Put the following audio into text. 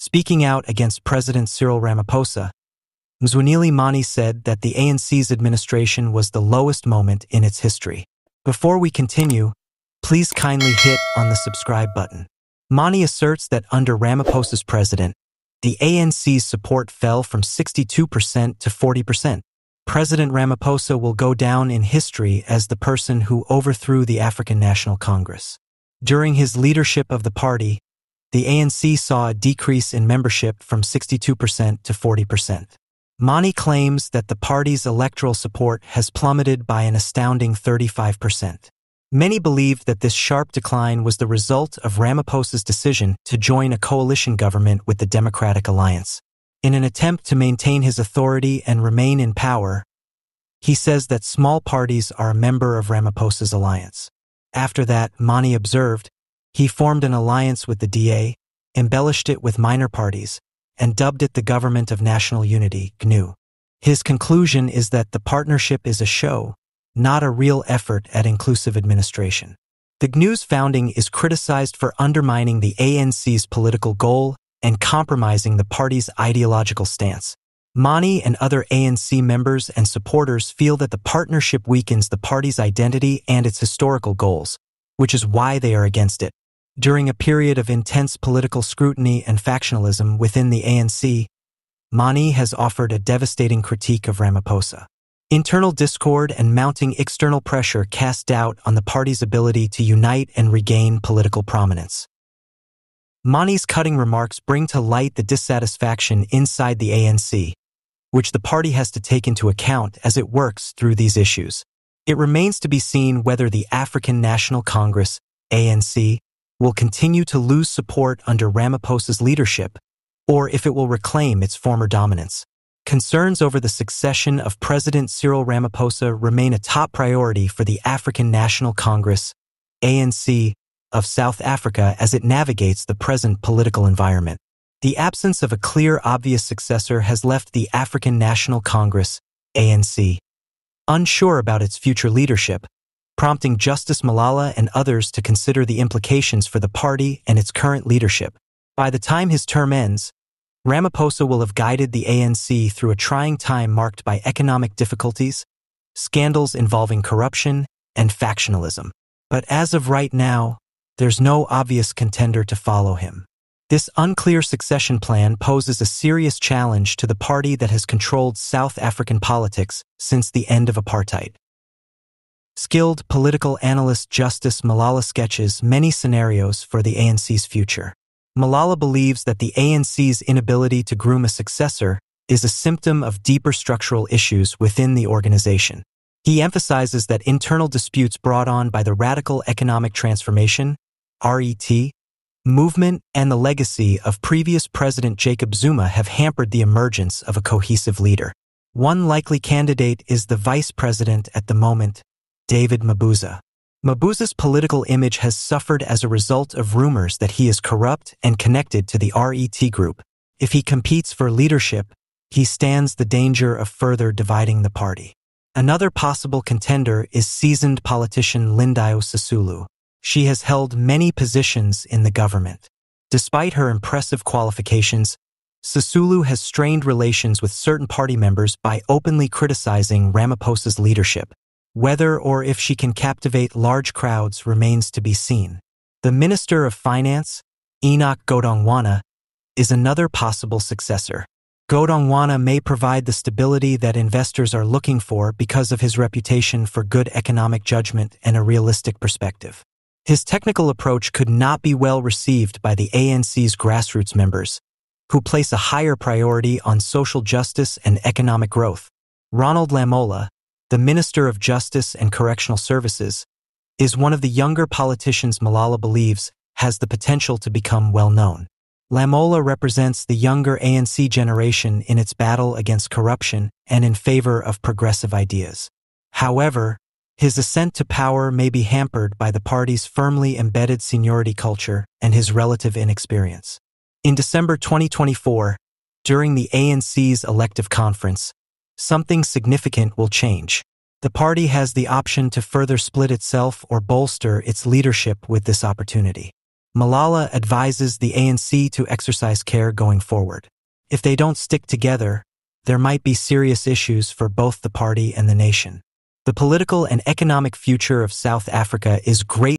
Speaking out against President Cyril Ramaphosa, Mzwanele Manyi said that the ANC's administration was the lowest moment in its history. Before we continue, please kindly hit on the subscribe button. Manyi asserts that under Ramaphosa's president, the ANC's support fell from 62% to 40%. President Ramaphosa will go down in history as the person who overthrew the African National Congress. During his leadership of the party, the ANC saw a decrease in membership from 62% to 40%. Manyi claims that the party's electoral support has plummeted by an astounding 35%. Many believed that this sharp decline was the result of Ramaphosa's decision to join a coalition government with the Democratic Alliance. In an attempt to maintain his authority and remain in power, he says that small parties are a member of Ramaphosa's alliance. After that, Manyi observed, he formed an alliance with the DA, embellished it with minor parties, and dubbed it the Government of National Unity, GNU. His conclusion is that the partnership is a show, not a real effort at inclusive administration. The GNU's founding is criticized for undermining the ANC's political goal and compromising the party's ideological stance. Manyi and other ANC members and supporters feel that the partnership weakens the party's identity and its historical goals, which is why they are against it. During a period of intense political scrutiny and factionalism within the ANC, Manyi has offered a devastating critique of Ramaphosa. Internal discord and mounting external pressure cast doubt on the party's ability to unite and regain political prominence. Manyi's cutting remarks bring to light the dissatisfaction inside the ANC, which the party has to take into account as it works through these issues. It remains to be seen whether the African National Congress, ANC, will continue to lose support under Ramaphosa's leadership, or if it will reclaim its former dominance. Concerns over the succession of President Cyril Ramaphosa remain a top priority for the African National Congress, ANC, of South Africa as it navigates the present political environment. The absence of a clear, obvious successor has left the African National Congress, ANC, unsure about its future leadership, prompting Justice Malala and others to consider the implications for the party and its current leadership. By the time his term ends, Ramaphosa will have guided the ANC through a trying time marked by economic difficulties, scandals involving corruption, and factionalism. But as of right now, there's no obvious contender to follow him. This unclear succession plan poses a serious challenge to the party that has controlled South African politics since the end of apartheid. Skilled political analyst Justice Malala sketches many scenarios for the ANC's future. Malala believes that the ANC's inability to groom a successor is a symptom of deeper structural issues within the organization. He emphasizes that internal disputes brought on by the radical economic transformation, RET, movement and the legacy of previous President Jacob Zuma have hampered the emergence of a cohesive leader. One likely candidate is the vice president at the moment, David Mabuza. Mabuza's political image has suffered as a result of rumors that he is corrupt and connected to the RET group. If he competes for leadership, he stands the danger of further dividing the party. Another possible contender is seasoned politician Lindiwe Sisulu. She has held many positions in the government. Despite her impressive qualifications, Sisulu has strained relations with certain party members by openly criticizing Ramaphosa's leadership. Whether or if she can captivate large crowds remains to be seen. The Minister of Finance, Enoch Godongwana, is another possible successor. Godongwana may provide the stability that investors are looking for because of his reputation for good economic judgment and a realistic perspective. His technical approach could not be well received by the ANC's grassroots members, who place a higher priority on social justice and economic growth. Ronald Lamola, the Minister of Justice and Correctional Services, is one of the younger politicians Malala believes has the potential to become well-known. Lamola represents the younger ANC generation in its battle against corruption and in favor of progressive ideas. However, his ascent to power may be hampered by the party's firmly embedded seniority culture and his relative inexperience. In December 2024, during the ANC's elective conference, something significant will change. The party has the option to further split itself or bolster its leadership with this opportunity. Malala advises the ANC to exercise care going forward. If they don't stick together, there might be serious issues for both the party and the nation. The political and economic future of South Africa is great.